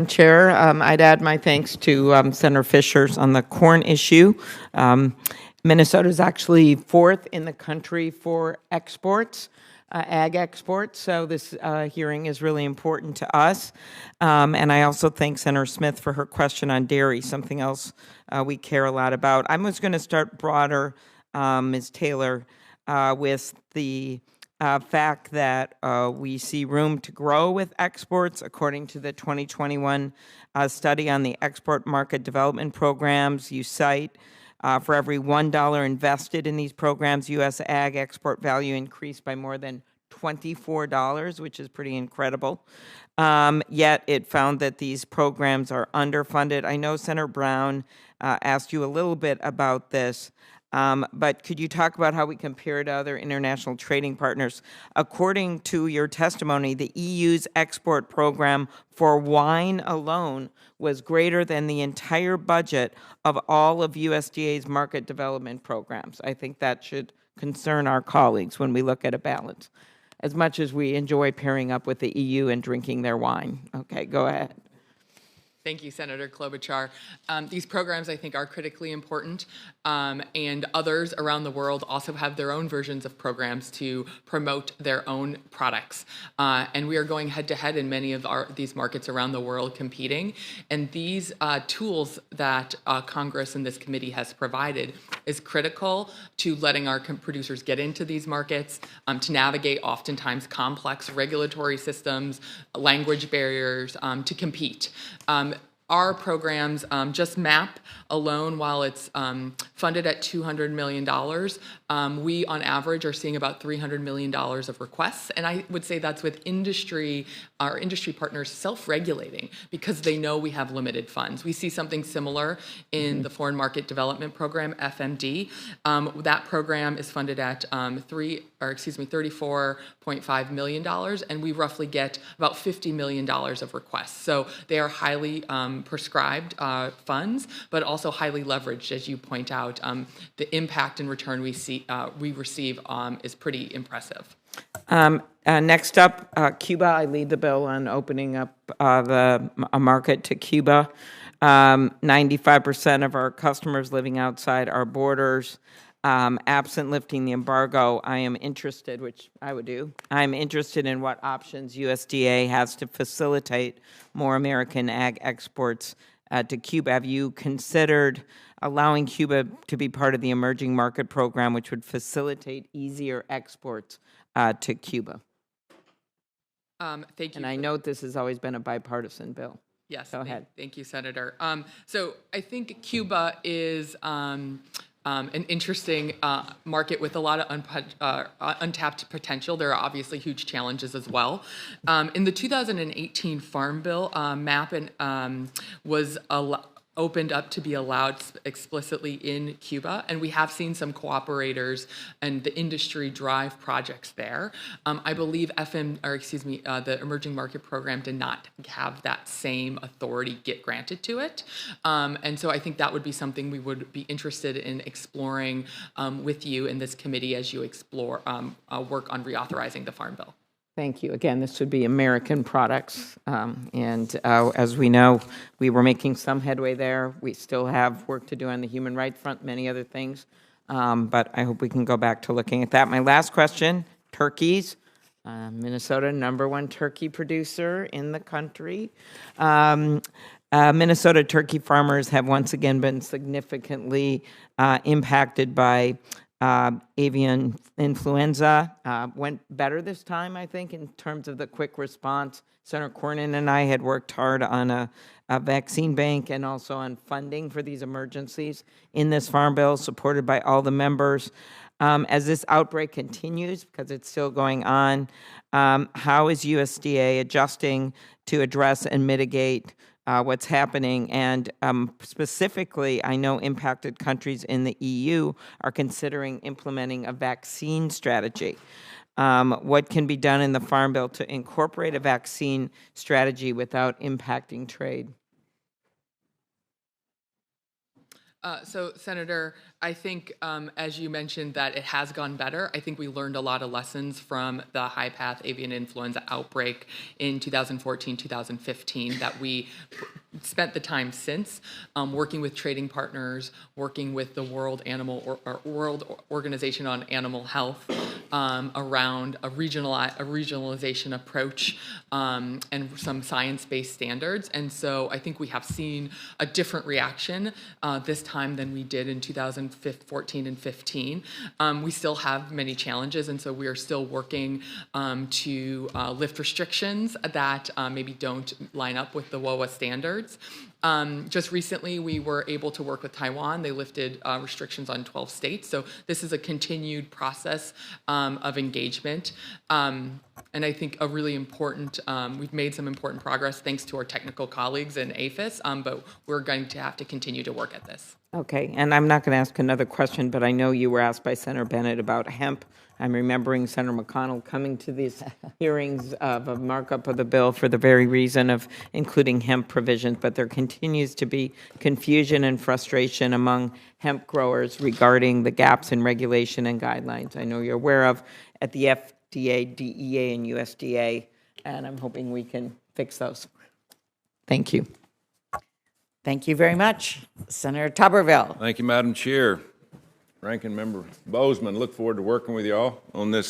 Chair, I'd add my thanks to Senator Fisher's on the corn issue. Minnesota is actually fourth in the country for exports, ag exports, so this hearing is really important to us. And I also thank Senator Smith for her question on dairy, something else we care a lot about. I was going to start broader, Ms. Taylor, with the fact that we see room to grow with exports, according to the 2021 study on the export market development programs you cite. For every $1 invested in these programs, U.S. ag export value increased by more than $24, which is pretty incredible. Yet it found that these programs are underfunded. I know Senator Brown asked you a little bit about this, but could you talk about how we compare to other international trading partners? According to your testimony, the EU's export program for wine alone was greater than the entire budget of all of USDA's market development programs. I think that should concern our colleagues when we look at a balance, as much as we enjoy pairing up with the EU and drinking their wine. Okay, go ahead. Thank you, Senator Klobuchar. These programs, I think, are critically important, and others around the world also have their own versions of programs to promote their own products. And we are going head-to-head in many of these markets around the world competing. And these tools that Congress and this committee has provided is critical to letting our producers get into these markets, to navigate oftentimes complex regulatory systems, language barriers, to compete. Our programs, just MAP alone, while it's funded at $200 million, we on average are seeing about $300 million of requests. And I would say that's with our industry partners self-regulating because they know we have limited funds. We see something similar in the Foreign Market Development Program, FMD. That program is funded at $34.5 million, and we roughly get about $50 million of requests. So they are highly prescribed funds, but also highly leveraged, as you point out. The impact and return we receive is pretty impressive. Next up, Cuba. I lead the bill on opening up a market to Cuba. 95% of our customers living outside our borders. Absent lifting the embargo, I am interested, which I would do, I'm interested in what options USDA has to facilitate more American ag exports to Cuba. Have you considered allowing Cuba to be part of the emerging market program, which would facilitate easier exports to Cuba? Thank you. And I note this has always been a bipartisan bill. Yes, go ahead. Thank you, Senator. So I think Cuba is an interesting market with a lot of untapped potential. There are obviously huge challenges as well. In the 2018 Farm Bill, MAP was opened up to be allowed explicitly in Cuba, and we have seen some cooperators and the industry drive projects there. I believe the Emerging Market Program did not have that same authority get granted to it, and so I think that would be something we would be interested in exploring with you in this committee as you explore work on reauthorizing the Farm Bill. Thank you. Again, this would be American products, and as we know, we were making some headway there. We still have work to do on the human rights front, many other things, but I hope we can go back to looking at that. My last question, turkeys. Minnesota, #1 turkey producer in the country. Minnesota turkey farmers have once again been significantly impacted by avian influenza. Went better this time, I think, in terms of the quick response. Senator Cornyn and I had worked hard on a vaccine bank and also on funding for these emergencies in this farm bill, supported by all the members. As this outbreak continues, because it's still going on, how is USDA adjusting to address and mitigate what's happening? And specifically, I know impacted countries in the EU are considering implementing a vaccine strategy. What can be done in the Farm Bill to incorporate a vaccine strategy without impacting trade? So, Senator, I think, as you mentioned, that it has gone better. I think we learned a lot of lessons from the high-path avian influenza outbreak in 2014, 2015, that we spent the time since working with trading partners, working with the World World Organization on Animal Health around a regionalization approach and some science-based standards. And so I think we have seen a different reaction this time than we did in 2014 and 15. We still have many challenges, and so we are still working to lift restrictions that maybe don't line up with the WOA standards. Just recently, we were able to work with Taiwan. They lifted restrictions on 12 states. So this is a continued process of engagement. And I think a really important, we've made some important progress thanks to our technical colleagues in APHIS, but we're going to have to continue to work at this. Okay, and I'm not going to ask another question, but I know you were asked by Senator Bennett about hemp. I'm remembering Senator McConnell coming to these hearings of a markup of the bill for the very reason of including hemp provisions, but there continues to be confusion and frustration among hemp growers regarding the gaps in regulation and guidelines. I know you're aware of at the FDA, DEA, and USDA, and I'm hoping we can fix those. Thank you. Thank you very much. Senator Tuberville. Thank you, Madam Chair. Ranking Member Bozeman, look forward to working with y'all on this